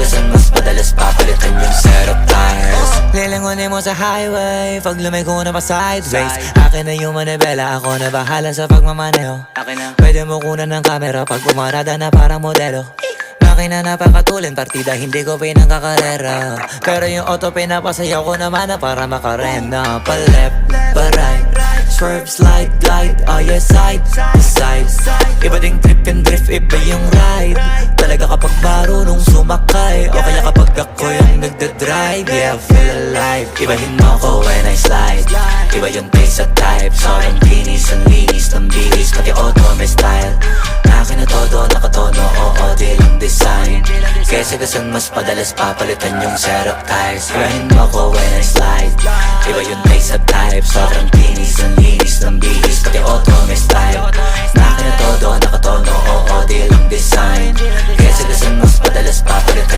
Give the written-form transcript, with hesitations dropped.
kadalasan mas madalas papalitan yung setup tires. Lilangunin mo sa highway, pag lumiko na pa sideways. Akin na yung manibela, ako na bahala sa pagmamaneho. Pwede mo kunan ng camera pag pumarada na parang modelo. Makina napakatulin, partida hindi ko pinangkakarera. Pero yung auto pinapasayaw ko naman na para makarena. Pa left, pa right, swerve, slide, glide. Oh yeah, side to side. Iba ding trip and drift, iba yung ride. Talaga kapag marunong sumakay, o kaya kapag ako yung nagdadrive. Yeah, feel alive. Ibahin mo ko when I slide. Iba yung pace at type. Sobrang kinis, ang linis ng bihis, pati auto may style. Akin na todo, nakatono, oo, di lang design. Kesa gasan mas padalas papalitan yung setup tires. Ibahin mo ko when I slide. Iba yung pace at type. Sobrang kinis, ang linis ng bihis, pati auto may style. Akin na todo, nakatono, oo, di lang design. Kesa gasan mas padalas papalitan